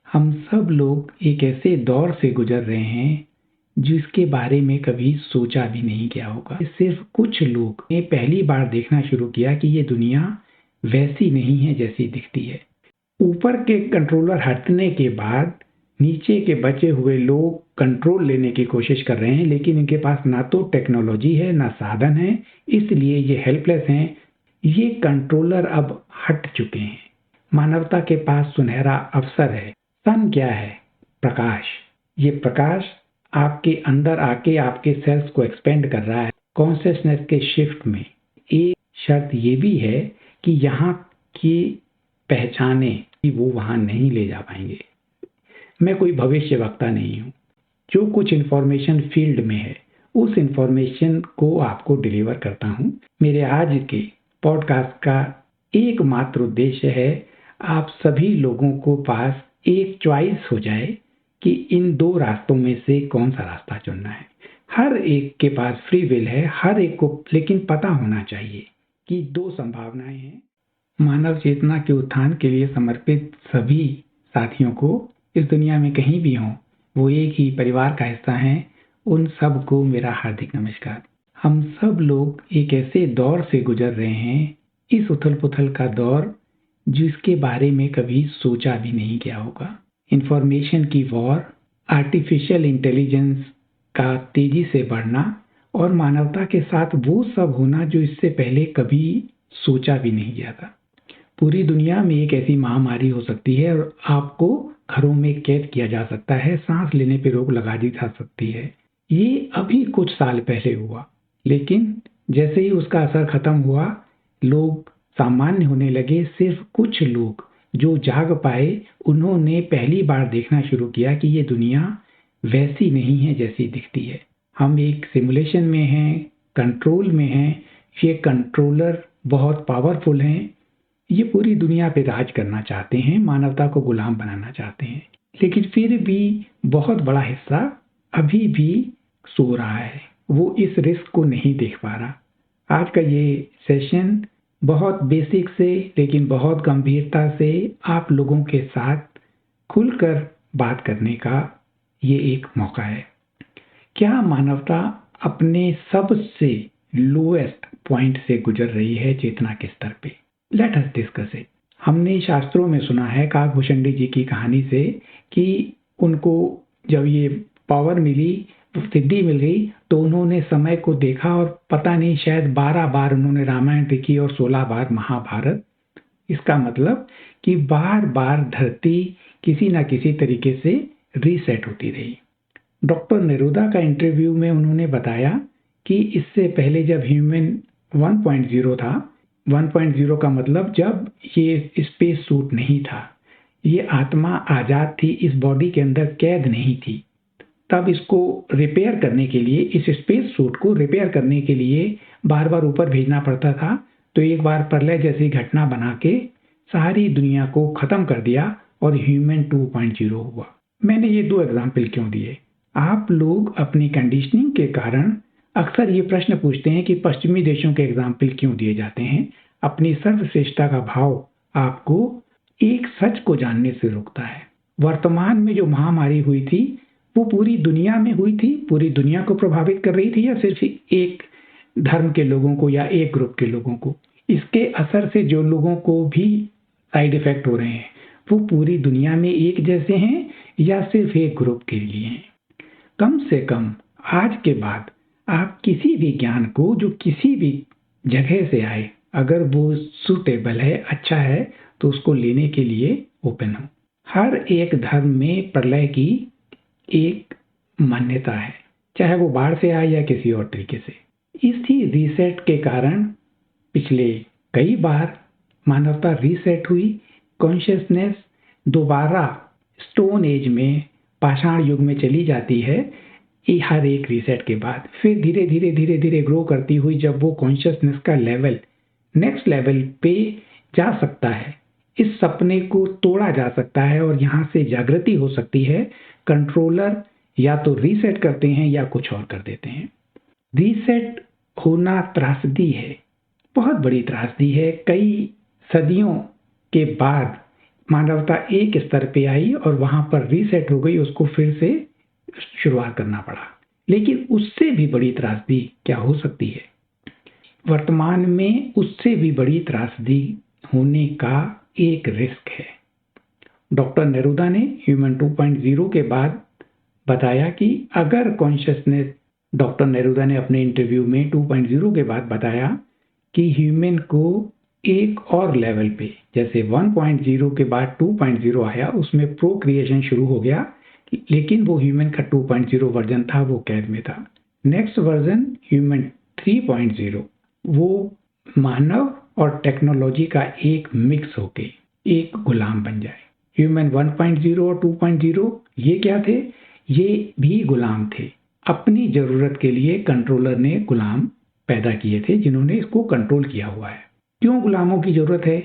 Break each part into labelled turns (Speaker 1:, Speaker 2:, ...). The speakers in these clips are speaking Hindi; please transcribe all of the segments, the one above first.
Speaker 1: हम सब लोग एक ऐसे दौर से गुजर रहे हैं जिसके बारे में कभी सोचा भी नहीं किया होगा। सिर्फ कुछ लोग ने पहली बार देखना शुरू किया कि ये दुनिया वैसी नहीं है जैसी दिखती है। ऊपर के कंट्रोलर हटने के बाद नीचे के बचे हुए लोग कंट्रोल लेने की कोशिश कर रहे हैं, लेकिन इनके पास ना तो टेक्नोलॉजी है ना साधन है, इसलिए ये हेल्पलेस हैं। ये कंट्रोलर अब हट चुके हैं। मानवता के पास सुनहरा अवसर है। सन क्या है? प्रकाश। ये प्रकाश आपके अंदर आके आपके सेल्स को एक्सपेंड कर रहा है कॉन्शियसनेस के शिफ्ट में। एक शर्त ये भी है कि यहाँ की पहचाने कि वो वहाँ नहीं ले जा पाएंगे। मैं कोई भविष्य वक्ता नहीं हूँ। जो कुछ इन्फॉर्मेशन फील्ड में है उस इन्फॉर्मेशन को आपको डिलीवर करता हूँ। मेरे आज के पॉडकास्ट का एकमात्र उद्देश्य है आप सभी लोगों को पास एक चॉइस हो जाए कि इन दो रास्तों में से कौन सा रास्ता चुनना है। हर एक के पास फ्री विल है, हर एक को लेकिन पता होना चाहिए कि दो संभावनाएं हैं। मानव चेतना के उत्थान के लिए समर्पित सभी साथियों को इस दुनिया में कहीं भी हों, वो एक ही परिवार का हिस्सा हैं, उन सब को मेरा हार्दिक नमस्कार। हम सब लोग एक ऐसे दौर से गुजर रहे हैं, इस उथल पुथल का दौर जिसके बारे में कभी सोचा भी नहीं किया होगा। इंफॉर्मेशन की वॉर, आर्टिफिशियल इंटेलिजेंस का तेजी से बढ़ना और मानवता के साथ वो सब होना जो इससे पहले कभी सोचा भी नहीं गया था। पूरी दुनिया में एक ऐसी महामारी हो सकती है और आपको घरों में कैद किया जा सकता है, सांस लेने पर रोक लगा दी जा सकती है। ये अभी कुछ साल पहले हुआ, लेकिन जैसे ही उसका असर खत्म हुआ, लोग सामान्य होने लगे। सिर्फ कुछ लोग जो जाग पाए, उन्होंने पहली बार देखना शुरू किया कि ये दुनिया वैसी नहीं है जैसी दिखती है। हम एक सिमुलेशन में हैं, कंट्रोल में हैं। ये कंट्रोलर बहुत पावरफुल हैं। ये पूरी दुनिया पे राज करना चाहते हैं, मानवता को गुलाम बनाना चाहते हैं, लेकिन फिर भी बहुत बड़ा हिस्सा अभी भी सो रहा है। वो इस रिस्क को नहीं देख पा रहा। आज का ये सेशन बहुत बेसिक से लेकिन बहुत गंभीरता से आप लोगों के साथ खुलकर बात करने का ये एक मौका है। क्या मानवता अपने सबसे लोएस्ट पॉइंट से गुजर रही है चेतना के स्तर पे? Let us discuss it. हमने शास्त्रों में सुना है काकभूषणी जी की कहानी से कि उनको जब ये पावर मिली, सिद्धि मिल गई, तो उन्होंने समय को देखा और पता नहीं शायद 12 बार उन्होंने रामायण देखी और 16 बार महाभारत। इसका मतलब कि बार बार धरती किसी ना किसी तरीके से रीसेट होती रही। डॉक्टर नेरुदा का इंटरव्यू में उन्होंने बताया कि इससे पहले जब ह्यूमन 1.0 था, 1.0 का मतलब जब ये स्पेस सूट नहीं था, ये आत्मा आजाद थी, इस बॉडी के अंदर कैद नहीं थी, तब इसको रिपेयर करने के लिए, इस स्पेस सूट को रिपेयर करने के लिए बार बार ऊपर भेजना पड़ता था। तो एक बार प्रलय जैसी घटना बना के सारी दुनिया को खत्म कर दिया और ह्यूमन 2.0 हुआ। मैंने ये दो एग्जाम्पल क्यों दिए? आप लोग अपनी कंडीशनिंग के कारण अक्सर ये प्रश्न पूछते हैं कि पश्चिमी देशों के एग्जाम्पल क्यों दिए जाते हैं। अपनी सर्वश्रेष्ठता का भाव आपको एक सच को जानने से रोकता है। वर्तमान में जो महामारी हुई थी वो पूरी दुनिया में हुई थी, पूरी दुनिया को प्रभावित कर रही थी या सिर्फ एक धर्म के लोगों को या एक ग्रुप के लोगों को? इसके असर से जो लोगों को भी साइड इफेक्ट हो रहे हैं वो पूरी दुनिया में एक जैसे हैं या सिर्फ एक ग्रुप के लिए हैं? कम से कम आज के बाद आप किसी भी ज्ञान को जो किसी भी जगह से आए, अगर वो सूटेबल है, अच्छा है, तो उसको लेने के लिए ओपन हो। हर एक धर्म में प्रलय की एक मान्यता है, चाहे वो बाढ़ से आए या किसी और तरीके से। इसी रीसेट के कारण पिछले कई बार मानवता रीसेट हुई। कॉन्शियसनेस दोबारा स्टोन एज में, पाषाण युग में चली जाती है। हर एक रीसेट के बाद फिर धीरे धीरे धीरे धीरे ग्रो करती हुई जब वो कॉन्शियसनेस का लेवल नेक्स्ट लेवल पे जा सकता है, इस सपने को तोड़ा जा सकता है और यहाँ से जागृति हो सकती है। कंट्रोलर या तो रीसेट करते हैं या कुछ और कर देते हैं। रीसेट होना त्रासदी है, बहुत बड़ी त्रासदी है। कई सदियों के बाद मानवता एक स्तर पे आई और वहां पर रीसेट हो गई, उसको फिर से शुरुआत करना पड़ा। लेकिन उससे भी बड़ी त्रासदी क्या हो सकती है? वर्तमान में उससे भी बड़ी त्रासदी होने का एक रिस्क है। डॉक्टर नेरुदा ने ह्यूमन 2.0 के बाद बताया कि अगर कॉन्शियसनेस, डॉक्टर नेरुदा ने अपने इंटरव्यू में 2.0 के बाद बताया कि ह्यूमन को एक और लेवल पे, जैसे 1.0 के बाद 2.0 आया, उसमें प्रोक्रिएशन शुरू हो गया, लेकिन वो ह्यूमन का 2.0 वर्जन था, वो कैद में था। नेक्स्ट वर्जन ह्यूमन 3.0, वो मानव और टेक्नोलॉजी का एक मिक्स होके एक गुलाम बन जाए। ह्यूमन 1.0 और 2.0 ये क्या थे? ये भी गुलाम थे। अपनी जरूरत के लिए कंट्रोलर ने गुलाम पैदा किए थे, जिन्होंने इसको कंट्रोल किया हुआ है। क्यों गुलामों की जरूरत है?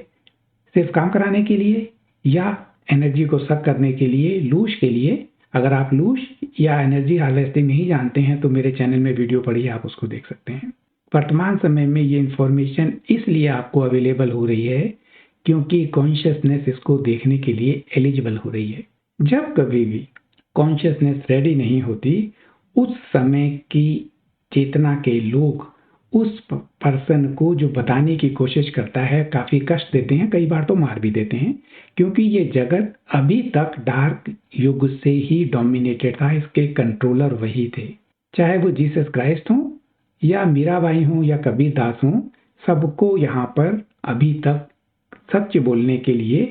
Speaker 1: सिर्फ काम कराने के लिए या एनर्जी को सक करने के लिए, लूश के लिए? अगर आप लूश या एनर्जी हार्वेस्टिंग नहीं जानते हैं तो मेरे चैनल में वीडियो पड़ी है, आप उसको देख सकते हैं। वर्तमान समय में ये इंफॉर्मेशन इसलिए आपको अवेलेबल हो रही है क्योंकि कॉन्शियसनेस इसको देखने के लिए एलिजिबल हो रही है। जब कभी भी कॉन्शियसनेस रेडी नहीं होती, उस समय की चेतना के लोग उस पर्सन को जो बताने की कोशिश करता है काफी कष्ट देते हैं, कई बार तो मार भी देते हैं, क्योंकि ये जगत अभी तक डार्क युग से ही डोमिनेटेड था, इसके कंट्रोलर वही थे। चाहे वो जीसस क्राइस्ट हो या मीराबाई हो या कबीर दास हो, सबको यहाँ पर अभी तक सच बोलने के लिए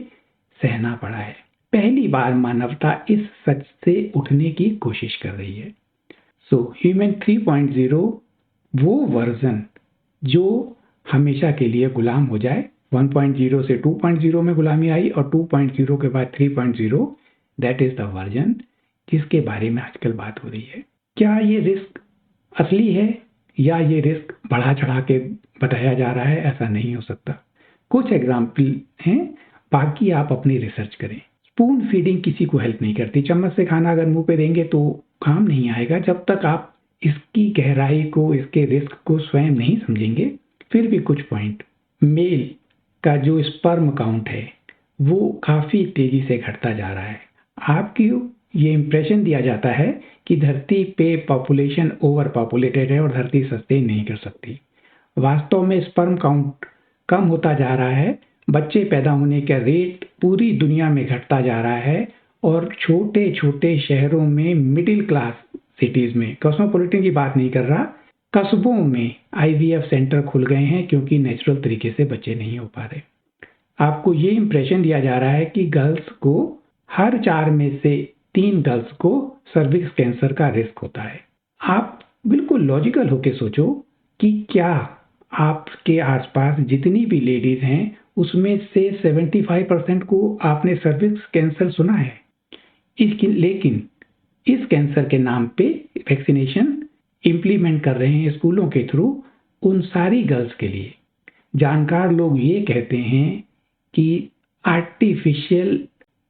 Speaker 1: सहना पड़ा है। पहली बार मानवता इस सच से उठने की कोशिश कर रही है। सो ह्यूमन 3.0 वो वर्जन जो हमेशा के लिए गुलाम हो जाए। 1.0 से 2.0 में गुलामी आई और 2.0 के बाद 3.0, दैट इज द वर्जन जिसके बारे में आजकल बात हो रही है। क्या ये रिस्क असली है या ये रिस्क बढ़ा चढ़ा के बताया जा रहा है? ऐसा नहीं हो सकता। कुछ एग्जाम्पल हैं, बाकी आप अपनी रिसर्च करें। स्पून फीडिंग किसी को हेल्प नहीं करती। चम्मच से खाना अगर मुंह पे देंगे तो काम नहीं आएगा जब तक आप इसकी गहराई को, इसके रिस्क को स्वयं नहीं समझेंगे। फिर भी कुछ पॉइंट, मेल का जो स्पर्म काउंट है वो काफी तेजी से घटता जा रहा है। आपकी ये इंप्रेशन दिया जाता है कि धरती पे पॉपुलेशन ओवर पॉपुलेटेड है और धरती सस्टेन नहीं कर सकती। वास्तव में स्पर्म काउंट कम होता जा रहा है, बच्चे पैदा होने का रेट पूरी दुनिया में घटता जा रहा है और छोटे छोटे शहरों में, मिडिल क्लास सिटीज में, कॉस्मोपॉलिटन की बात नहीं कर रहा, कस्बों में आईवीएफ सेंटर खुल गए हैं क्योंकि नेचुरल तरीके से बच्चे नहीं हो पा रहे। आपको ये इंप्रेशन दिया जा रहा है कि गर्ल्स को, हर 4 में से 3 गर्ल्स को सर्विक्स कैंसर का रिस्क होता है। आप बिल्कुल लॉजिकल होके सोचो कि क्या आपके आसपास जितनी भी लेडीज हैं उसमें से 75% को आपने सर्विक्स कैंसर सुना है? लेकिन इस कैंसर के नाम पे वैक्सीनेशन इम्प्लीमेंट कर रहे हैं स्कूलों के थ्रू उन सारी गर्ल्स के लिए। जानकार लोग ये कहते हैं कि आर्टिफिशियल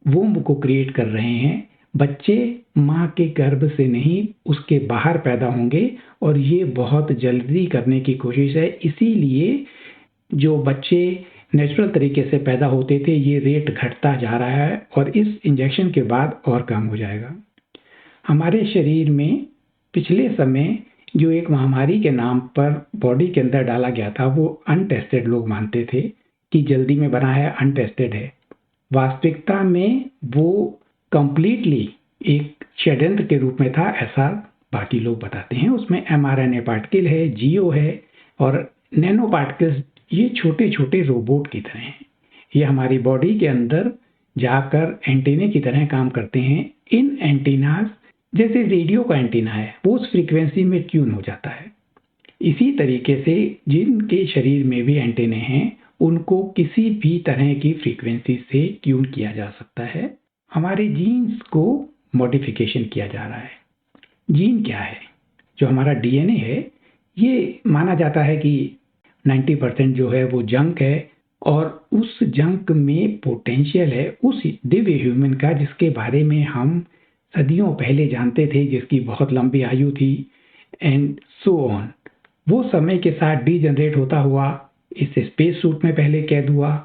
Speaker 1: वूम्ब को क्रिएट कर रहे हैं। बच्चे माँ के गर्भ से नहीं, उसके बाहर पैदा होंगे और ये बहुत जल्दी करने की कोशिश है। इसीलिए जो बच्चे नेचुरल तरीके से पैदा होते थे, ये रेट घटता जा रहा है और इस इंजेक्शन के बाद और कम हो जाएगा। हमारे शरीर में पिछले समय जो एक महामारी के नाम पर बॉडी के अंदर डाला गया था, वो अनटेस्टेड लोग मानते थे कि जल्दी में बना है, अनटेस्टेड है। वास्तविकता में वो कंप्लीटली एक षड्यंत्र के रूप में था, ऐसा बाकी लोग बताते हैं। उसमें mRNA पार्टिकल है, जियो है और नैनो पार्टिकल्स, ये छोटे छोटे रोबोट की तरह हैं। ये हमारी बॉडी के अंदर जाकर एंटीने की तरह काम करते हैं। इन एंटीनास, जैसे रेडियो का एंटीना है, वो उस फ्रीक्वेंसी में ट्यून हो जाता है। इसी तरीके से जिनके शरीर में भी एंटीने हैं, उनको किसी भी तरह की फ्रीक्वेंसी से ट्यून किया जा सकता है। हमारे जीन्स को मॉडिफिकेशन किया जा रहा है। जीन क्या है? जो हमारा डीएनए है, ये माना जाता है कि 90% जो है वो जंक है और उस जंक में पोटेंशियल है उस दिव्य ह्यूमन का, जिसके बारे में हम सदियों पहले जानते थे, जिसकी बहुत लंबी आयु थी एंड सो ऑन। वो समय के साथ डीजनरेट होता हुआ इस स्पेस सूट में पहले कैद हुआ,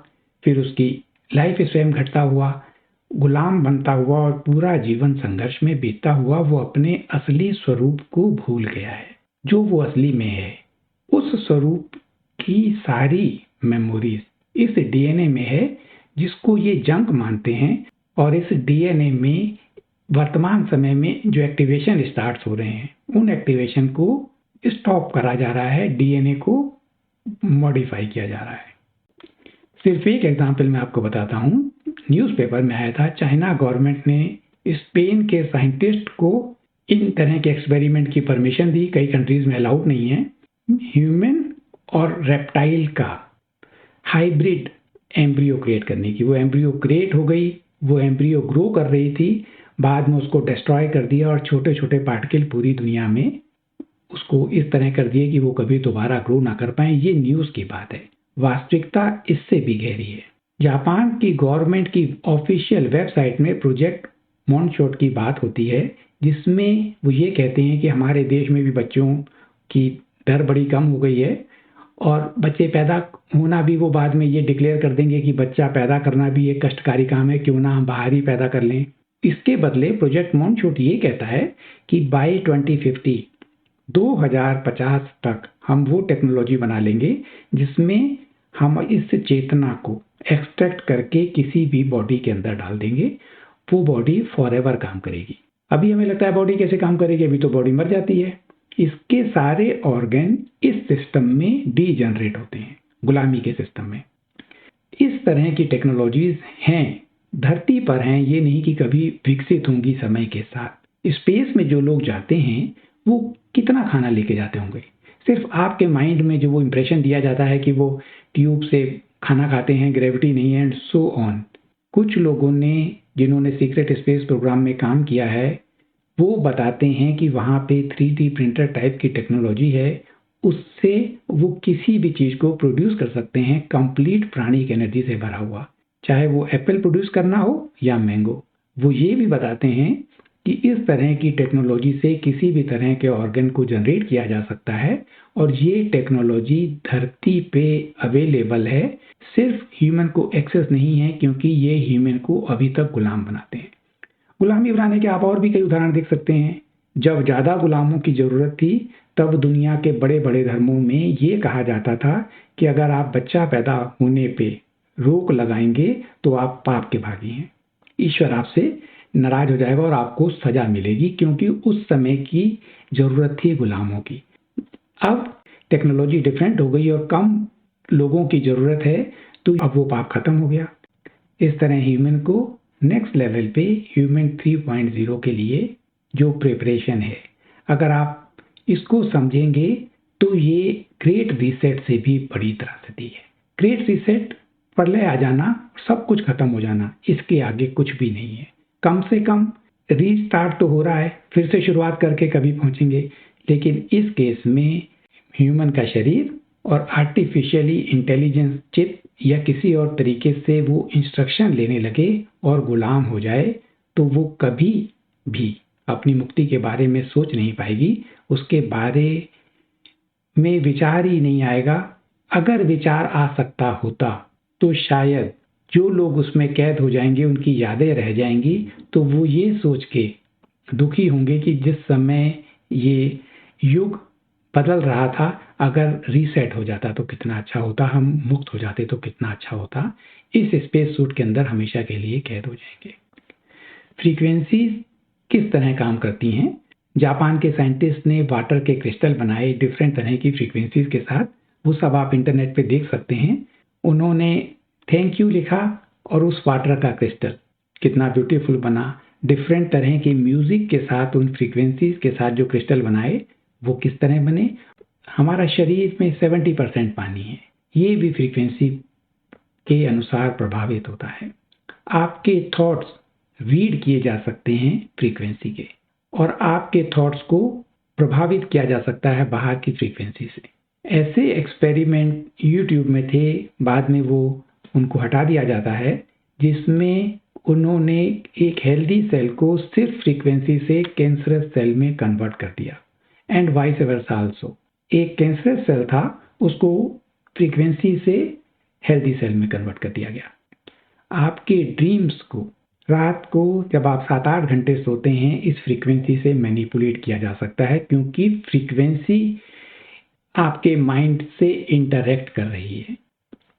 Speaker 1: फिर उसकी लाइफ स्वयं घटता हुआ, गुलाम बनता हुआ और पूरा जीवन संघर्ष में बीतता हुआ वो अपने असली स्वरूप को भूल गया है, जो वो असली में है। उस स्वरूप की सारी मेमोरीज इस डीएनए में है जिसको ये जंक मानते हैं, और इस डीएनए में वर्तमान समय में जो एक्टिवेशन स्टार्ट हो रहे हैं उन एक्टिवेशन को स्टॉप करा जा रहा है, डीएनए को मॉडिफाई किया जा रहा है। सिर्फ एक एग्जांपल मैं आपको बताता हूँ। न्यूज़पेपर में आया था, चाइना गवर्नमेंट ने स्पेन के साइंटिस्ट को इन तरह के एक्सपेरिमेंट की परमिशन दी, कई कंट्रीज में अलाउड नहीं है। ह्यूमन और रेप्टाइल का हाइब्रिड एम्ब्रियो क्रिएट करने की। वो एम्ब्रियो क्रिएट हो गई, वो एम्ब्रियो ग्रो कर रही थी, बाद में उसको डिस्ट्रॉय कर दिया और छोटे छोटे पार्टिकल पूरी दुनिया में उसको इस तरह कर दिए कि वो कभी दोबारा ग्रो ना कर पाए। ये न्यूज़ की बात है, वास्तविकता इससे भी गहरी है। जापान की गवर्नमेंट की ऑफिशियल वेबसाइट में प्रोजेक्ट मॉनशॉट की बात होती है, जिसमें वो ये कहते हैं कि हमारे देश में भी बच्चों की दर बड़ी कम हो गई है और बच्चे पैदा होना भी वो बाद में ये डिक्लेयर कर देंगे कि बच्चा पैदा करना भी एक कष्टकारी काम है, क्यों ना हम बाहर ही पैदा कर लें। इसके बदले प्रोजेक्ट मॉनशॉट ये कहता है कि बाय 2050 तक हम वो टेक्नोलॉजी बना लेंगे जिसमें हम इस चेतना को एक्सट्रैक्ट करके किसी भी बॉडी के अंदर डाल देंगे, वो बॉडी फॉरएवर काम करेगी। अभी हमें लगता है बॉडी कैसे काम करेगी, अभी तो बॉडी मर जाती है। इसके सारे ऑर्गन इस सिस्टम में डीजनरेट होते हैं, गुलामी के सिस्टम में। इस तरह की टेक्नोलॉजीज हैं, धरती पर हैं, ये नहीं कि कभी विकसित होंगी समय के साथ। स्पेस में जो लोग जाते हैं वो कितना खाना लेके जाते होंगे। सिर्फ आपके माइंड में जो वो इंप्रेशन दिया जाता है कि वो ट्यूब से खाना खाते हैं, ग्रेविटी नहीं है एंड सो ऑन। कुछ लोगों ने जिन्होंने सीक्रेट स्पेस प्रोग्राम में काम किया है वो बताते हैं कि वहाँ पे 3D प्रिंटर टाइप की टेक्नोलॉजी है, उससे वो किसी भी चीज़ को प्रोड्यूस कर सकते हैं कंप्लीट प्राणिक एनर्जी से भरा हुआ, चाहे वो एप्पल प्रोड्यूस करना हो या मैंगो। वो ये भी बताते हैं कि इस तरह की टेक्नोलॉजी से किसी भी तरह के ऑर्गन को जनरेट किया जा सकता है और ये टेक्नोलॉजी धरती पे अवेलेबल है, सिर्फ ह्यूमन को एक्सेस नहीं है क्योंकि ये ह्यूमन को अभी तक गुलाम बनाते हैं। गुलामी बनाने के आप और भी कई उदाहरण देख सकते हैं। जब ज़्यादा गुलामों की ज़रूरत थी तब दुनिया के बड़े बड़े धर्मों में ये कहा जाता था कि अगर आप बच्चा पैदा होने पे रोक लगाएंगे तो आप पाप के भागी हैं, ईश्वर आपसे नाराज हो जाएगा और आपको सजा मिलेगी, क्योंकि उस समय की ज़रूरत थी गुलामों की। अब टेक्नोलॉजी डिफरेंट हो गई और कम लोगों की ज़रूरत है, तो अब वो पाप खत्म हो गया। इस तरह ह्यूमन को नेक्स्ट लेवल पे ह्यूमन 3.0 के लिए जो प्रिपरेशन है, अगर आप इसको समझेंगे तो ये ग्रेट रीसेट से भी बड़ी त्रासदी है। ग्रेट रीसेट, प्रलय आ जाना, सब कुछ खत्म हो जाना, इसके आगे कुछ भी नहीं है। कम से कम रीस्टार्ट तो हो रहा है, फिर से शुरुआत करके कभी पहुंचेंगे, लेकिन इस केस में ह्यूमन का शरीर और आर्टिफिशियली इंटेलिजेंस चिप या किसी और तरीके से वो इंस्ट्रक्शन लेने लगे और गुलाम हो जाए तो वो कभी भी अपनी मुक्ति के बारे में सोच नहीं पाएगी, उसके बारे में विचार ही नहीं आएगा। अगर विचार आ सकता होता तो शायद जो लोग उसमें कैद हो जाएंगे उनकी यादें रह जाएंगी, तो वो ये सोच के दुखी होंगे कि जिस समय ये युग बदल रहा था, अगर रीसेट हो जाता तो कितना अच्छा होता, हम मुक्त हो जाते तो कितना अच्छा होता। इस स्पेस सूट के अंदर हमेशा के लिए कैद हो जाएंगे। फ्रीक्वेंसीज किस तरह काम करती हैं? जापान के साइंटिस्ट ने वाटर के क्रिस्टल बनाए डिफरेंट तरह की फ्रीक्वेंसीज के साथ, वो सब आप इंटरनेट पे देख सकते हैं। उन्होंने थैंक यू लिखा और उस वाटर का क्रिस्टल कितना ब्यूटीफुल बना। डिफरेंट तरह की म्यूजिक के साथ उन फ्रीक्वेंसीज के साथ जो क्रिस्टल बनाए वो किस तरह बने। हमारा शरीर में 70% पानी है, ये भी फ्रीक्वेंसी के अनुसार प्रभावित होता है। आपके थॉट्स रीड किए जा सकते हैं फ्रीक्वेंसी के, और आपके थॉट्स को प्रभावित किया जा सकता है बाहर की फ्रीक्वेंसी से। ऐसे एक्सपेरिमेंट यूट्यूब में थे, बाद में वो उनको हटा दिया जाता है, जिसमें उन्होंने एक हेल्दी सेल को सिर्फ फ्रीक्वेंसी से कैंसरस सेल में कन्वर्ट कर दिया, एंड वाइस वर्सा आल्सो। एक कैंसरस सेल था, उसको फ्रीक्वेंसी से हेल्दी सेल में कन्वर्ट कर दिया गया। आपके ड्रीम्स को रात को जब आप 7-8 घंटे सोते हैं इस फ्रीक्वेंसी से मैनिपुलेट किया जा सकता है, क्योंकि फ्रीक्वेंसी आपके माइंड से इंटरैक्ट कर रही है।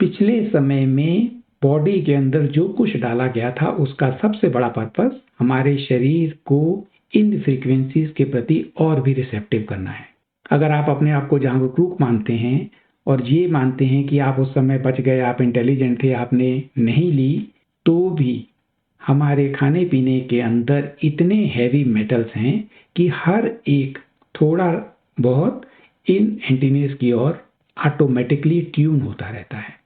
Speaker 1: पिछले समय में बॉडी के अंदर जो कुछ डाला गया था उसका सबसे बड़ा पर्पस हमारे शरीर को इन फ्रीक्वेंसीज के प्रति और भी रिसेप्टिव करना है। अगर आप अपने आप को जागरूक मानते हैं और ये मानते हैं कि आप उस समय बच गए, आप इंटेलिजेंट थे, आपने नहीं ली, तो भी हमारे खाने पीने के अंदर इतने हैवी मेटल्स हैं कि हर एक थोड़ा बहुत इन एंटीनेस की ओर ऑटोमेटिकली ट्यून होता रहता है।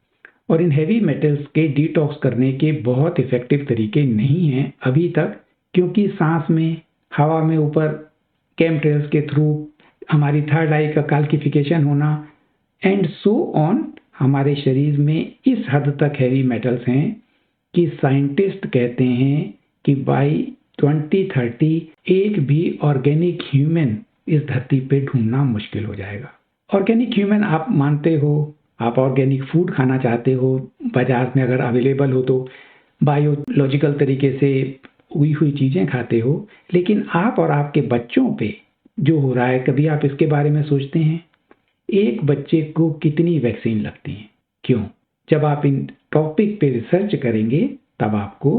Speaker 1: और इन हैवी मेटल्स के डिटॉक्स करने के बहुत इफेक्टिव तरीके नहीं हैं अभी तक, क्योंकि सांस में, हवा में ऊपर केमट्रेल्स के थ्रू हमारी थर्ड आई का कैल्सिफिकेशन होना एंड सो ऑन हमारे शरीर में इस हद तक हैवी मेटल्स हैं कि साइंटिस्ट कहते हैं कि बाय 2030 एक भी ऑर्गेनिक ह्यूमन इस धरती पे ढूंढना मुश्किल हो जाएगा। ऑर्गेनिक ह्यूमन आप मानते हो, आप ऑर्गेनिक फूड खाना चाहते हो, बाजार में अगर अवेलेबल हो तो बायोलॉजिकल तरीके से उगी हुई चीजें खाते हो, लेकिन आप और आपके बच्चों पे जो हो रहा है, कभी आप इसके बारे में सोचते हैं? एक बच्चे को कितनी वैक्सीन लगती है? क्यों? जब आप इन टॉपिक पे रिसर्च करेंगे तब आपको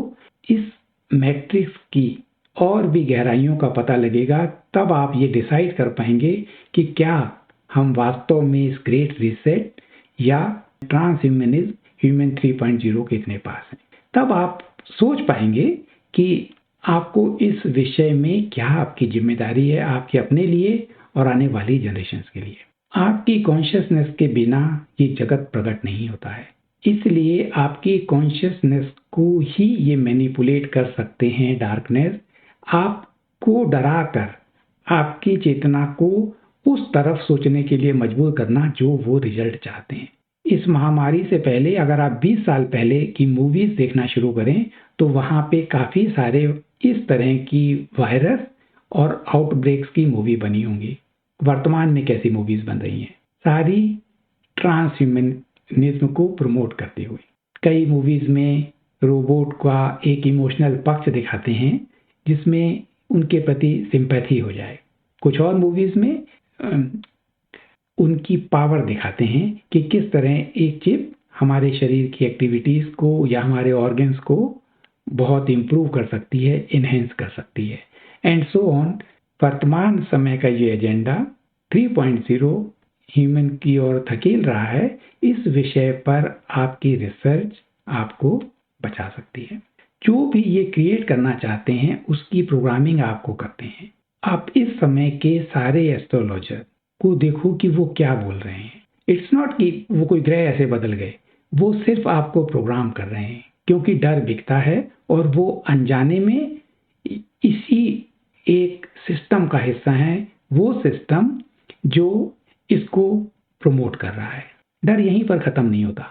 Speaker 1: इस मैट्रिक्स की और भी गहराइयों का पता लगेगा। तब आप ये डिसाइड कर पाएंगे कि क्या हम वास्तव में इस ग्रेट रीसेट या ट्रांसह्यूमनिज्म ह्यूमन 3.0 के इतने पास हैं। तब आप सोच पाएंगे कि आपको इस विषय में क्या आपकी जिम्मेदारी है, आपके अपने लिए और आने वाली जनरेशन्स के लिए। आपकी कॉन्शियसनेस के बिना ये जगत प्रकट नहीं होता है, इसलिए आपकी कॉन्शियसनेस को ही ये मैनिपुलेट कर सकते हैं डार्कनेस, आपको डराकर आपकी चेतना को उस तरफ सोचने के लिए मजबूर करना जो वो रिजल्ट चाहते हैं। इस महामारी से पहले अगर आप 20 साल पहले की मूवीज देखना शुरू करें तो वहां पे काफी सारे इस तरह की वायरस और आउटब्रेक्स की मूवी बनी होंगी। वर्तमान में कैसी मूवीज बन रही हैं? सारी ट्रांसह्यूमनिज्म को प्रमोट करती हुई। कई मूवीज में रोबोट का एक इमोशनल पक्ष दिखाते हैं जिसमें उनके प्रति सिंपैथी हो जाए। कुछ और मूवीज में उनकी पावर दिखाते हैं कि किस तरह एक चिप हमारे शरीर की एक्टिविटीज को या हमारे ऑर्गन्स को बहुत इंप्रूव कर सकती है, इनहेंस कर सकती है एंड सो ऑन। वर्तमान समय का ये एजेंडा 3.0 ह्यूमन की ओर धकेल रहा है। इस विषय पर आपकी रिसर्च आपको बचा सकती है। जो भी ये क्रिएट करना चाहते हैं उसकी प्रोग्रामिंग आपको करते हैं। आप इस समय के सारे एस्ट्रोलॉजर को देखो कि वो क्या बोल रहे हैं। इट्स नॉट कि वो कोई ग्रह ऐसे बदल गए, वो सिर्फ आपको प्रोग्राम कर रहे हैं क्योंकि डर बिकता है और वो अनजाने में इसी एक सिस्टम का हिस्सा है, वो सिस्टम जो इसको प्रमोट कर रहा है। डर यहीं पर खत्म नहीं होता,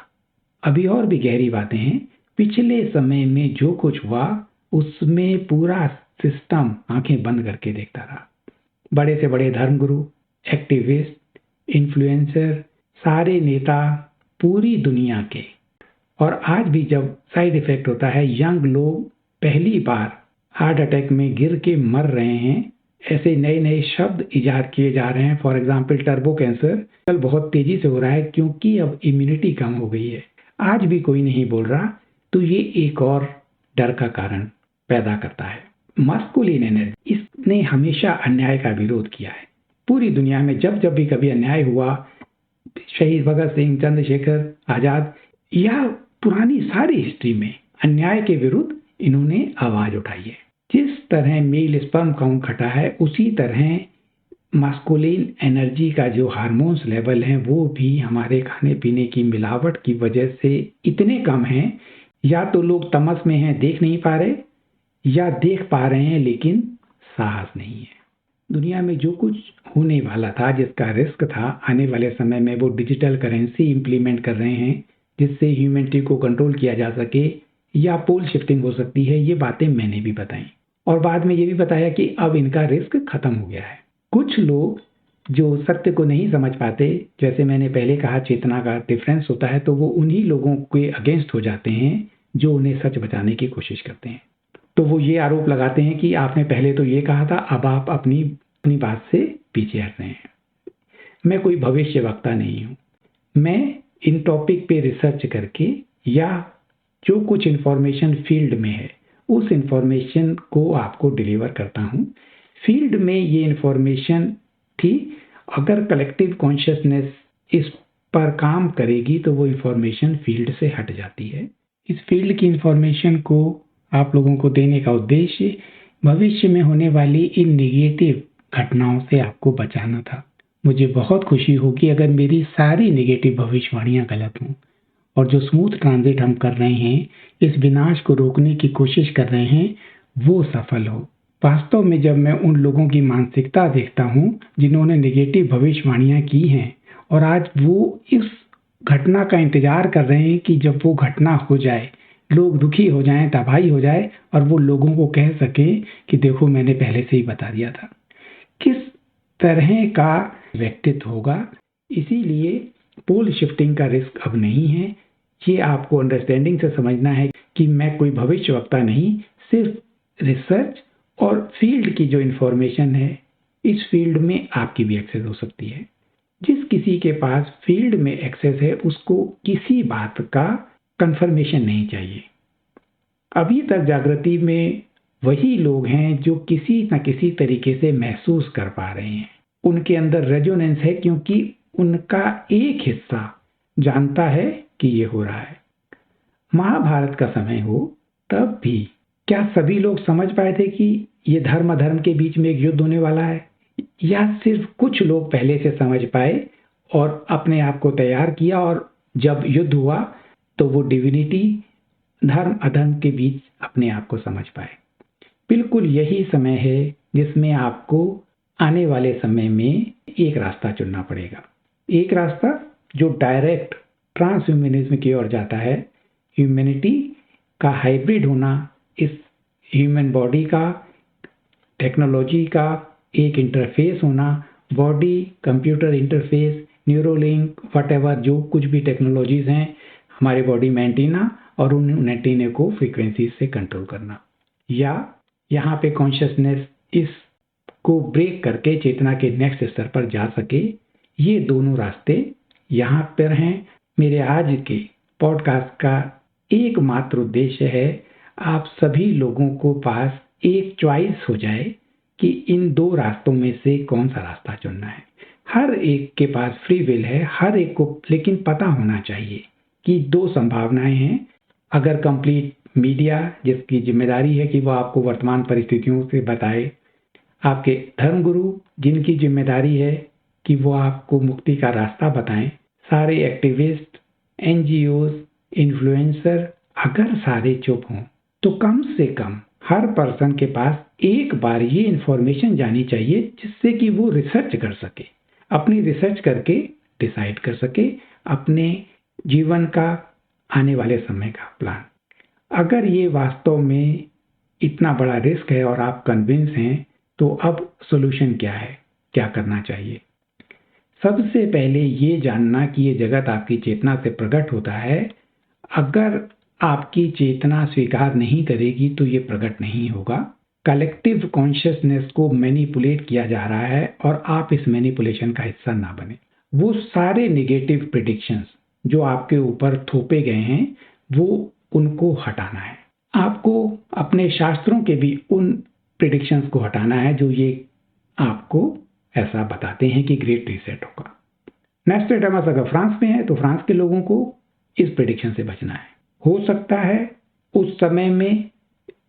Speaker 1: अभी और भी गहरी बातें हैं। पिछले समय में जो कुछ हुआ उसमें पूरा सिस्टम आंखें बंद करके देखता रहा। बड़े से बड़े धर्मगुरु, एक्टिविस्ट, इन्फ्लुएंसर, सारे नेता पूरी दुनिया के, और आज भी जब साइड इफेक्ट होता है, यंग लोग पहली बार हार्ट अटैक में गिर के मर रहे हैं, ऐसे नए नए शब्द इजाद किए जा रहे हैं। फॉर एग्जाम्पल टर्बो कैंसर कल बहुत तेजी से हो रहा है क्योंकि अब इम्यूनिटी कम हो गई है। आज भी कोई नहीं बोल रहा, तो ये एक और डर का कारण पैदा करता है। मस्कुलिन एनर्जी, इसने हमेशा अन्याय का विरोध किया है। पूरी दुनिया में जब जब भी कभी अन्याय हुआ, शहीद भगत सिंह, चंद्रशेखर आजाद या पुरानी सारी हिस्ट्री में अन्याय के विरुद्ध इन्होंने आवाज उठाई है। जिस तरह मेल स्पर्म काउंट घटा है, उसी तरह मास्कुलिन एनर्जी का जो हार्मोन्स लेवल हैं वो भी हमारे खाने पीने की मिलावट की वजह से इतने कम हैं, या तो लोग तमस में हैं, देख नहीं पा रहे, या देख पा रहे हैं लेकिन साहस नहीं है। दुनिया में जो कुछ होने वाला था, जिसका रिस्क था, आने वाले समय में वो डिजिटल करेंसी इंप्लीमेंट कर रहे हैं जिससे ह्यूमैनिटी को कंट्रोल किया जा सके या पोल शिफ्टिंग हो सकती है। ये बातें मैंने भी बताई और बाद में ये भी बताया कि अब इनका रिस्क खत्म हो गया है। कुछ लोग जो सत्य को नहीं समझ पाते, जैसे मैंने पहले कहा चेतना का डिफरेंस होता है, तो वो उन्हीं लोगों के अगेंस्ट हो जाते हैं जो उन्हें सच बताने की कोशिश करते हैं। तो वो ये आरोप लगाते हैं कि आपने पहले तो ये कहा था, अब आप अपनी अपनी बात से पीछे हट रहे हैं। मैं कोई भविष्यवक्ता नहीं हूँ। मैं इन टॉपिक पे रिसर्च करके या जो कुछ इंफॉर्मेशन फील्ड में है उस इंफॉर्मेशन को आपको डिलीवर करता हूँ। फील्ड में ये इंफॉर्मेशन थी, अगर कलेक्टिव कॉन्शियसनेस इस पर काम करेगी तो वो इंफॉर्मेशन फील्ड से हट जाती है। इस फील्ड की इंफॉर्मेशन को आप लोगों को देने का उद्देश्य भविष्य में होने वाली इन नेगेटिव घटनाओं से आपको बचाना था। मुझे बहुत खुशी होगी अगर मेरी सारी नेगेटिव भविष्यवाणियां गलत हों और जो स्मूथ ट्रांजिट हम कर रहे हैं, इस विनाश को रोकने की कोशिश कर रहे हैं, वो सफल हो। वास्तव में जब मैं उन लोगों की मानसिकता देखता हूं जिन्होंने नेगेटिव भविष्यवाणियां की हैं और आज वो इस घटना का इंतजार कर रहे हैं कि जब वो घटना हो जाए, लोग दुखी हो जाएं, तबाही हो जाए और वो लोगों को कह सकें कि देखो मैंने पहले से ही बता दिया था। किस तरह का व्यक्तित्व होगा। इसीलिए पोल शिफ्टिंग का रिस्क अब नहीं है। ये आपको अंडरस्टैंडिंग से समझना है कि मैं कोई भविष्यवक्ता नहीं, सिर्फ रिसर्च और फील्ड की जो इंफॉर्मेशन है, इस फील्ड में आपकी भी एक्सेस हो सकती है। जिस किसी के पास फील्ड में एक्सेस है उसको किसी बात का कंफर्मेशन नहीं चाहिए। अभी तक जागृति में वही लोग हैं जो किसी न किसी तरीके से महसूस कर पा रहे हैं। उनके अंदर रेजोनेंस है क्योंकि उनका एक हिस्सा जानता है कि ये हो रहा है। महाभारत का समय हो तब भी क्या सभी लोग समझ पाए थे कि ये धर्म अधर्म के बीच में एक युद्ध होने वाला है, या सिर्फ कुछ लोग पहले से समझ पाए और अपने आप को तैयार किया और जब युद्ध हुआ तो वो डिविनिटी धर्म अधर्म के बीच अपने आप को समझ पाए। बिल्कुल यही समय है जिसमें आपको आने वाले समय में एक रास्ता चुनना पड़ेगा। एक रास्ता जो डायरेक्ट ट्रांसह्यूमनिज्म की ओर जाता है। ह्यूमैनिटी का हाइब्रिड होना, इस ह्यूमन बॉडी का टेक्नोलॉजी का एक इंटरफेस होना, body computer interface, Neuralink, whatever जो कुछ भी टेक्नोलॉजीज हैं, हमारे बॉडी में एंटीना और उन एंटीने को फ्रीक्वेंसी से कंट्रोल करना, या यहाँ पे कॉन्शियसनेस इस को ब्रेक करके चेतना के नेक्स्ट स्तर पर जा सके। ये दोनों रास्ते यहाँ पर हैं। मेरे आज के पॉडकास्ट का एकमात्र उद्देश्य है आप सभी लोगों को पास एक चॉइस हो जाए कि इन दो रास्तों में से कौन सा रास्ता चुनना है। हर एक के पास फ्री विल है, हर एक को लेकिन पता होना चाहिए कि दो संभावनाएं हैं। अगर कंप्लीट मीडिया जिसकी जिम्मेदारी है कि वो आपको वर्तमान परिस्थितियों से बताए, आपके धर्मगुरु जिनकी जिम्मेदारी है कि वो आपको मुक्ति का रास्ता बताएं, सारे एक्टिविस्ट, एनजीओज, इन्फ्लुएंसर, अगर सारे चुप हों तो कम से कम हर पर्सन के पास एक बार ये इंफॉर्मेशन जानी चाहिए जिससे कि वो रिसर्च कर सके, अपनी रिसर्च करके डिसाइड कर सके अपने जीवन का आने वाले समय का प्लान। अगर ये वास्तव में इतना बड़ा रिस्क है और आप कन्विंस हैं तो अब सॉल्यूशन क्या है, क्या करना चाहिए? सबसे पहले ये जानना कि ये जगत आपकी चेतना से प्रकट होता है। अगर आपकी चेतना स्वीकार नहीं करेगी तो ये प्रकट नहीं होगा। कलेक्टिव कॉन्शियसनेस को मैनिपुलेट किया जा रहा है और आप इस मैनिपुलेशन का हिस्सा ना बने। वो सारे नेगेटिव प्रेडिक्शंस जो आपके ऊपर थोपे गए हैं वो उनको हटाना है। आपको अपने शास्त्रों के भी उन प्रेडिक्शंस को हटाना है जो ये आपको ऐसा बताते हैं कि ग्रेट रीसेट होगा। नोस्ट्राडामस अगर फ्रांस में है तो फ्रांस के लोगों को इस प्रेडिक्शन से बचना है। हो सकता है उस समय में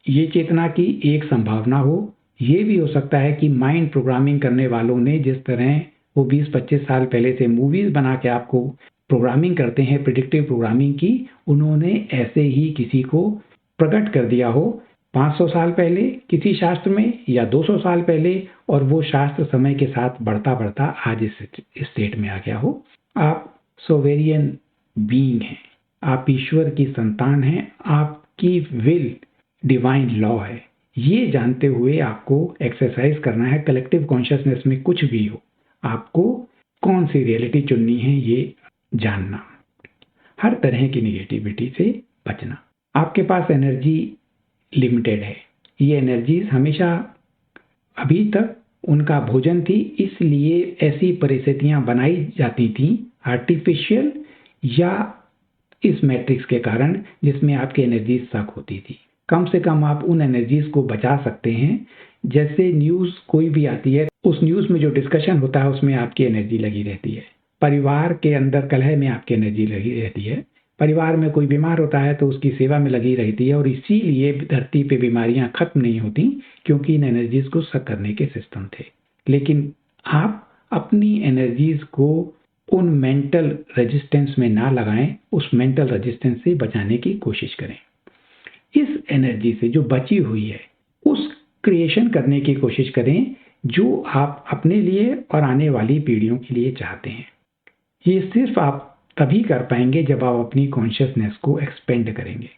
Speaker 1: ये चेतना की एक संभावना हो। ये भी हो सकता है कि माइंड प्रोग्रामिंग करने वालों ने जिस तरह वो 20-25 साल पहले से मूवीज बना के आपको प्रोग्रामिंग करते हैं, प्रिडिक्टिव प्रोग्रामिंग की, उन्होंने ऐसे ही किसी को प्रकट कर दिया हो 500 साल पहले किसी शास्त्र में या 200 साल पहले, और वो शास्त्र समय के साथ बढ़ता बढ़ता आज इस स्टेट में आ गया हो। आप सोवेरियन बीइंग हैं, आप ईश्वर की संतान हैं, आपकी विल डिवाइन लॉ है। ये जानते हुए आपको एक्सरसाइज करना है। कलेक्टिव कॉन्शियसनेस में कुछ भी हो, आपको कौन सी रियलिटी चुननी है ये जानना, हर तरह की निगेटिविटी से बचना। आपके पास एनर्जी लिमिटेड है। ये एनर्जीज हमेशा अभी तक उनका भोजन थी, इसलिए ऐसी परिस्थितियां बनाई जाती थी आर्टिफिशियल या इस मैट्रिक्स के कारण जिसमें आपकी एनर्जी सक होती थी। कम से कम आप उन एनर्जीज को बचा सकते हैं। जैसे न्यूज़ कोई भी आती है, उस न्यूज़ में जो डिस्कशन होता है उसमें आपकी एनर्जी लगी रहती है। परिवार के अंदर कलह में आपकी एनर्जी लगी रहती है। परिवार में कोई बीमार होता है तो उसकी सेवा में लगी रहती है, और इसीलिए धरती पे बीमारियां खत्म नहीं होती, क्योंकि इन एनर्जीज को सक करने के सिस्टम थे। लेकिन आप अपनी एनर्जीज को उन मेंटल रेजिस्टेंस में ना लगाएं, उस मेंटल रेजिस्टेंस से बचाने की कोशिश करें। इस एनर्जी से जो बची हुई है उस क्रिएशन करने की कोशिश करें जो आप अपने लिए और आने वाली पीढ़ियों के लिए चाहते हैं। ये सिर्फ आप तभी कर पाएंगे जब आप अपनी कॉन्शियसनेस को एक्सपेंड करेंगे।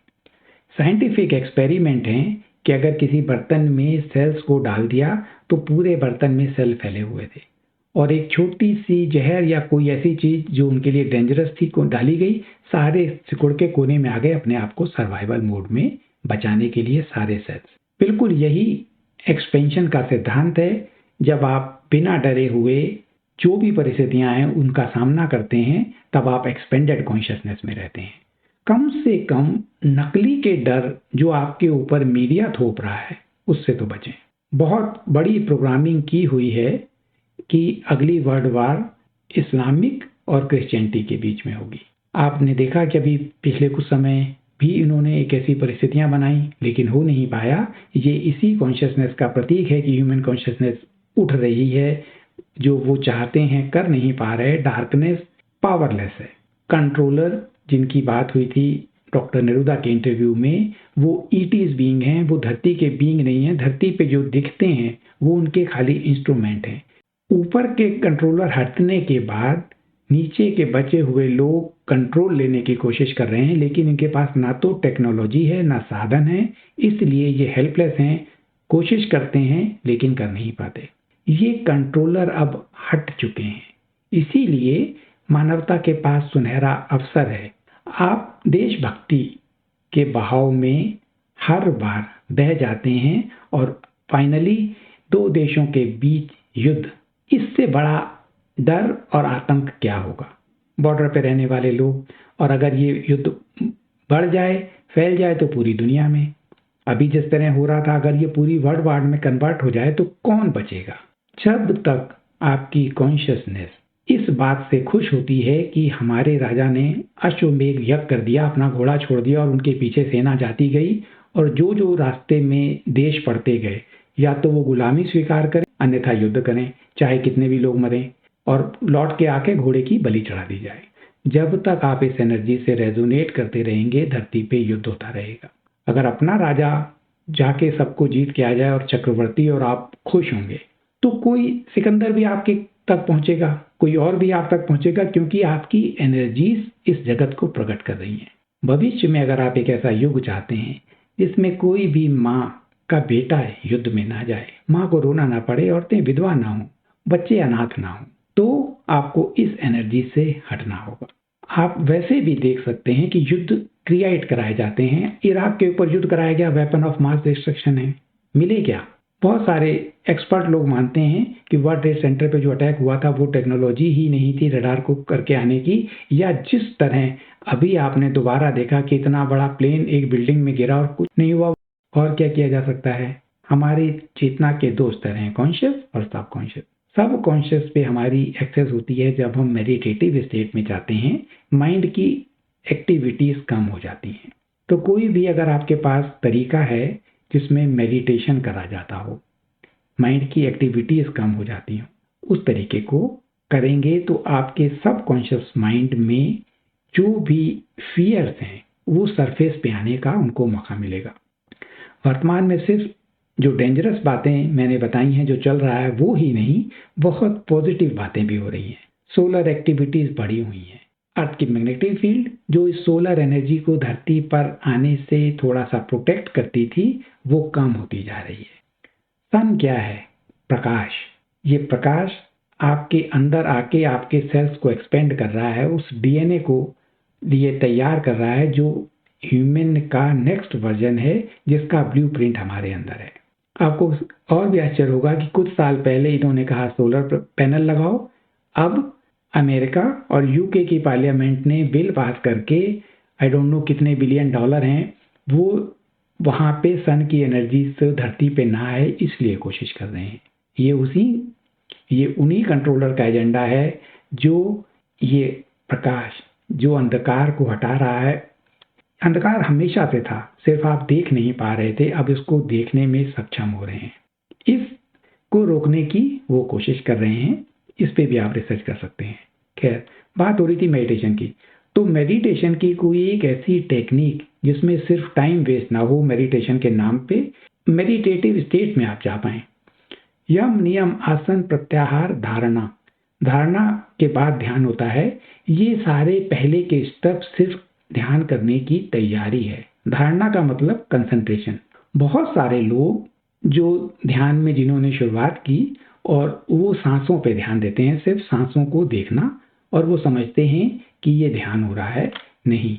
Speaker 1: साइंटिफिक एक्सपेरिमेंट हैं कि अगर किसी बर्तन में सेल्स को डाल दिया तो पूरे बर्तन में सेल फैले हुए थे, और एक छोटी सी जहर या कोई ऐसी चीज जो उनके लिए डेंजरस थी को डाली गई, सारे सिकुड़ के कोने में आ गए अपने आप को सर्वाइवल मोड में बचाने के लिए सारे सेल्स। बिल्कुल यही एक्सपेंशन का सिद्धांत है। जब आप बिना डरे हुए जो भी परिस्थितियां आए उनका सामना करते हैं, तब आप एक्सपेंडेड कॉन्शियसनेस में रहते हैं। कम से कम नकली के डर जो आपके ऊपर मीडिया थोप रहा है उससे तो बचें। बहुत बड़ी प्रोग्रामिंग की हुई है कि अगली वर्ल्ड वार इस्लामिक और क्रिश्चियनिटी के बीच में होगी। आपने देखा कि अभी पिछले कुछ समय भी इन्होंने एक ऐसी परिस्थितियां बनाई, लेकिन हो नहीं पाया। ये इसी कॉन्शियसनेस का प्रतीक है कि ह्यूमन कॉन्शियसनेस उठ रही है, जो वो चाहते हैं कर नहीं पा रहे। डार्कनेस पावरलेस है। कंट्रोलर जिनकी बात हुई थी डॉक्टर नेरुदा के इंटरव्यू में, वो ईटीज बीइंग हैं, वो धरती के बीइंग नहीं है। धरती पे जो दिखते हैं वो उनके खाली इंस्ट्रूमेंट हैं। ऊपर के कंट्रोलर हटने के बाद नीचे के बचे हुए लोग कंट्रोल लेने की कोशिश कर रहे हैं, लेकिन इनके पास ना तो टेक्नोलॉजी है ना साधन है, इसलिए ये हेल्पलेस हैं। कोशिश करते हैं लेकिन कर नहीं पाते। ये कंट्रोलर अब हट चुके हैं, इसीलिए मानवता के पास सुनहरा अवसर है। आप देशभक्ति के बहाव में हर बार बह जाते हैं और फाइनली दो देशों के बीच युद्ध, इससे बड़ा डर और आतंक क्या होगा। बॉर्डर पे रहने वाले लोग, और अगर ये युद्ध बढ़ जाए फैल जाए तो पूरी दुनिया में, अभी जिस तरह हो रहा था, अगर ये पूरी वर्ल्ड वार में कन्वर्ट हो जाए तो कौन बचेगा। जब तक आपकी कॉन्शियसनेस इस बात से खुश होती है कि हमारे राजा ने अश्वमेध यज्ञ कर दिया, अपना घोड़ा छोड़ दिया और उनके पीछे सेना जाती गई, और जो जो रास्ते में देश पड़ते गए, या तो वो गुलामी स्वीकार करें अन्यथा युद्ध करें, चाहे कितने भी लोग मरें, और लौट के आके घोड़े की बलि चढ़ा दी जाए। जब तक आप इस एनर्जी से रेजोनेट करते रहेंगे, धरती पे युद्ध होता रहेगा। अगर अपना राजा जाके सबको जीत के आ जाए और चक्रवर्ती और आप खुश होंगे, तो कोई सिकंदर भी आपके तक पहुंचेगा, कोई और भी आप तक पहुंचेगा, क्योंकि आपकी एनर्जीज इस जगत को प्रकट कर रही हैं। भविष्य में अगर आप एक ऐसा युग चाहते हैं जिसमें कोई भी माँ का बेटा युद्ध में ना जाए, माँ को रोना ना पड़े, औरतें विधवा ना हो, बच्चे अनाथ ना हो, तो आपको इस एनर्जी से हटना होगा। आप वैसे भी देख सकते हैं कि युद्ध क्रिएट कराए जाते हैं। इराक के ऊपर युद्ध कराया गया, वेपन ऑफ मास डिस्ट्रक्शन है, मिले क्या। बहुत सारे एक्सपर्ट लोग मानते हैं कि वर्ल्ड ट्रेड सेंटर पे जो अटैक हुआ था वो टेक्नोलॉजी ही नहीं थी रडार को करके आने की, या जिस तरह अभी आपने दोबारा देखा कि इतना बड़ा प्लेन एक बिल्डिंग में गिरा और कुछ नहीं हुआ। और क्या किया जा सकता है। हमारी चेतना के दो स्तर हैं, कॉन्शियस और सब कॉन्शियस। सब कॉन्शियस पे हमारी एक्सेस होती है जब हम मेडिटेटिव स्टेट में जाते हैं, माइंड की एक्टिविटीज कम हो जाती हैं। तो कोई भी अगर आपके पास तरीका है जिसमें मेडिटेशन करा जाता हो, माइंड की एक्टिविटीज कम हो जाती हो, उस तरीके को करेंगे तो आपके सब कॉन्शियस माइंड में जो भी फियर्स हैं वो सरफेस पे आने का उनको मौका मिलेगा। वर्तमान में सिर्फ जो डेंजरस बातें मैंने बताई हैं जो चल रहा है वो ही नहीं, बहुत पॉजिटिव बातें भी हो रही हैं। सोलर एक्टिविटीज बढ़ी हुई हैं। अर्थ की मैग्नेटिक फील्ड जो इस सोलर एनर्जी को धरती पर आने से थोड़ा सा प्रोटेक्ट करती थी, वो कम होती जा रही है। सन क्या है? प्रकाश। ये प्रकाश आपके अंदर आके आपके सेल्स को एक्सपेंड कर रहा है, उस डीएनए को लिए तैयार कर रहा है जो ह्यूमन का नेक्स्ट वर्जन है जिसका ब्लूप्रिंट हमारे अंदर है। आपको और भी आश्चर्य होगा कि कुछ साल पहले इन्होंने कहा सोलर पैनल लगाओ, अब अमेरिका और यूके की पार्लियामेंट ने बिल पास करके आई डोंट नो कितने बिलियन डॉलर हैं वो वहाँ पे सन की एनर्जी से धरती पे ना आए इसलिए कोशिश कर रहे हैं। ये उन्हीं कंट्रोलर का एजेंडा है जो ये प्रकाश जो अंधकार को हटा रहा है। अंधकार हमेशा से था, सिर्फ आप देख नहीं पा रहे थे, अब इसको देखने में सक्षम हो रहे हैं। इसको रोकने की वो कोशिश कर रहे हैं, इस पे भी आप रिसर्च कर सकते हैं। खैर, बात हो रही थी मेडिटेशन की। तो मेडिटेशन की कोई एक ऐसी टेक्निक जिसमें सिर्फ टाइम वेस्ट ना हो, मेडिटेशन के नाम पे मेडिटेटिव स्टेट में आप जा पाएं। यम नियम आसन प्रत्याहार धारणा, धारणा के बाद ध्यान होता है। ये सारे पहले के स्टेप सिर्फ ध्यान करने की तैयारी है। धारणा का मतलब कंसंट्रेशन। बहुत सारे लोग जो ध्यान में जिन्होंने शुरुआत की और वो सांसों पे ध्यान देते हैं, सिर्फ सांसों को देखना, और वो समझते हैं कि ये ध्यान हो रहा है। नहीं,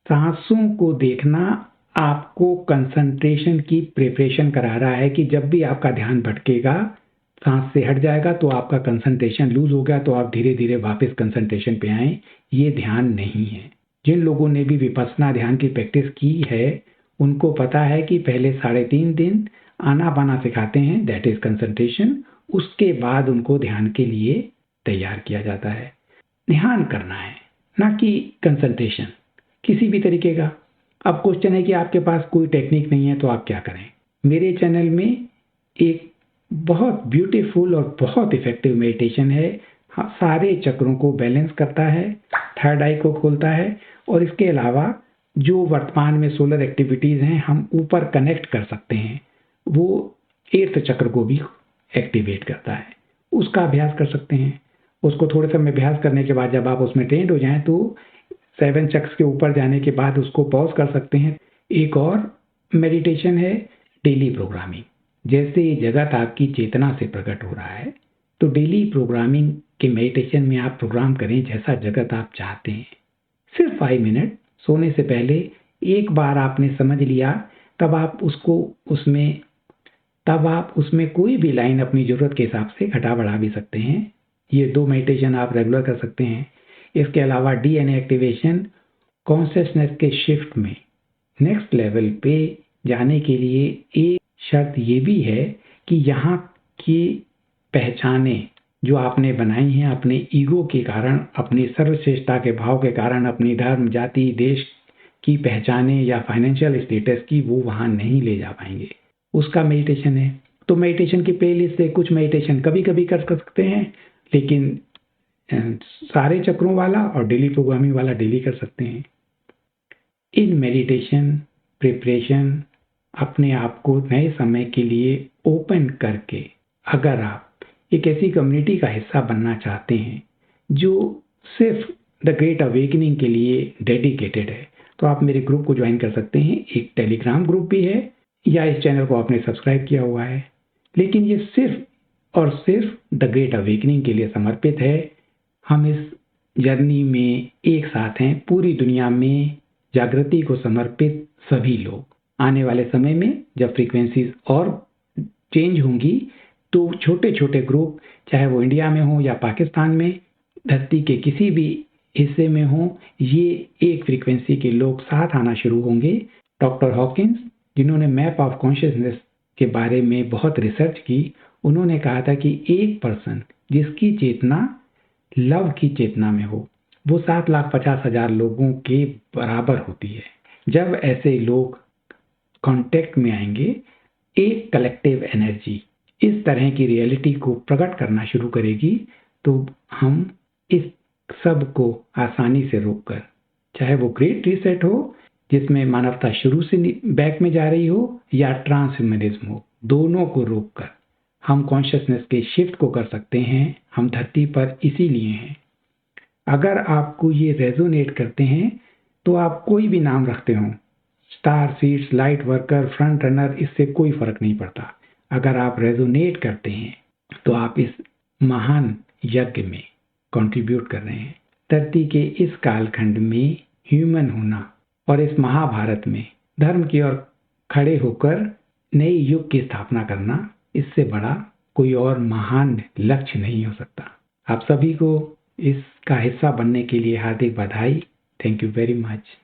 Speaker 1: सांसों को देखना आपको कंसंट्रेशन की प्रिपरेशन करा रहा है कि जब भी आपका ध्यान भटकेगा, सांस से हट जाएगा तो आपका कंसंट्रेशन लूज हो गया तो आप धीरे धीरे वापस कंसंट्रेशन पे आए। ये ध्यान नहीं है। जिन लोगों ने भी विपश्यना ध्यान की प्रैक्टिस की है उनको पता है कि पहले 3.5 दिन आनापाना सिखाते हैं, दैट इज कंसंट्रेशन। उसके बाद उनको ध्यान के लिए तैयार किया जाता है। ध्यान करना है, ना कि कंसंट्रेशन किसी भी तरीके का। अब क्वेश्चन है कि आपके पास कोई टेक्निक नहीं है तो आप क्या करें। मेरे चैनल में एक बहुत ब्यूटीफुल और बहुत इफेक्टिव मेडिटेशन है। सारे चक्रों को बैलेंस करता है, थर्ड आई को खोलता है, और इसके अलावा जो वर्तमान में सोलर एक्टिविटीज हैं हम ऊपर कनेक्ट कर सकते हैं, वो 8th चक्र को भी एक्टिवेट करता है। उसका अभ्यास कर सकते हैं। उसको थोड़े समय अभ्यास करने के बाद जब आप उसमें ट्रेंड हो जाएं तो 7 चक्र के ऊपर जाने के बाद उसको पॉज कर सकते हैं। एक और मेडिटेशन है डेली प्रोग्रामिंग। जैसे ये जगत आपकी चेतना से प्रकट हो रहा है तो डेली प्रोग्रामिंग के मेडिटेशन में आप प्रोग्राम करें जैसा जगत आप चाहते हैं। सिर्फ 5 मिनट सोने से पहले एक बार आपने समझ लिया, तब आप उसमें कोई भी लाइन अपनी जरूरत के हिसाब से घटा बढ़ा भी सकते हैं। ये 2 मेडिटेशन आप रेगुलर कर सकते हैं। इसके अलावा डीएनए एक्टिवेशन, कॉन्शियसनेस के शिफ्ट में नेक्स्ट लेवल पे जाने के लिए एक शर्त ये भी है कि यहाँ की पहचानें जो आपने बनाई हैं अपने ईगो के कारण, अपनी सर्वश्रेष्ठता के भाव के कारण, अपनी धर्म, जाति, देश की पहचाने या फाइनेंशियल स्टेटस की, वो वहाँ नहीं ले जा पाएंगे। उसका मेडिटेशन है। तो मेडिटेशन की प्लेलिस्ट से कुछ मेडिटेशन कभी कभी कर सकते हैं, लेकिन सारे चक्रों वाला और डेली प्रोग्रामिंग वाला डेली कर सकते हैं। इन मेडिटेशन प्रिपरेशन अपने आप को नए समय के लिए ओपन करके, अगर आप एक ऐसी कम्युनिटी का हिस्सा बनना चाहते हैं जो सिर्फ द ग्रेट अवेकनिंग के लिए डेडिकेटेड है, तो आप मेरे ग्रुप को ज्वाइन कर सकते हैं। एक टेलीग्राम ग्रुप भी है, या इस चैनल को आपने सब्सक्राइब किया हुआ है। लेकिन ये सिर्फ और सिर्फ द ग्रेट अवेकनिंग के लिए समर्पित है। हम इस जर्नी में एक साथ हैं, पूरी दुनिया में जागृति को समर्पित सभी लोग। आने वाले समय में जब फ्रीक्वेंसीज और चेंज होंगी तो छोटे छोटे ग्रुप, चाहे वो इंडिया में हो या पाकिस्तान में, धरती के किसी भी हिस्से में हो, ये एक फ्रीक्वेंसी के लोग साथ आना शुरू होंगे। डॉक्टर हॉकिंस, जिन्होंने मैप ऑफ कॉन्शियसनेस के बारे में बहुत रिसर्च की, उन्होंने कहा था कि एक पर्सन जिसकी चेतना लव की चेतना में हो, वो 7,50,000 लोगों के बराबर होती है। जब ऐसे लोग कांटेक्ट में आएंगे, एक कलेक्टिव एनर्जी इस तरह की रियलिटी को प्रकट करना शुरू करेगी, तो हम इस सब को आसानी से रोककर, चाहे वो ग्रेट रीसेट हो जिसमें मानवता शुरू से बैक में जा रही हो, या ट्रांसह्यूमनिज्म हो, दोनों को रोककर हम कॉन्शियसनेस के शिफ्ट को कर सकते हैं। हम धरती पर इसीलिए हैं। अगर आपको ये रेजोनेट करते हैं तो आप कोई भी नाम रखते हो, star seeds, light worker, front runner, इससे कोई फर्क नहीं पड़ता। अगर आप रेजोनेट करते हैं तो आप इस महान यज्ञ में कंट्रीब्यूट कर रहे हैं। धरती के इस कालखंड में ह्यूमन होना और इस महाभारत में धर्म की ओर खड़े होकर नए युग की स्थापना करना, इससे बड़ा कोई और महान लक्ष्य नहीं हो सकता। आप सभी को इसका हिस्सा बनने के लिए हार्दिक बधाई। Thank you very much.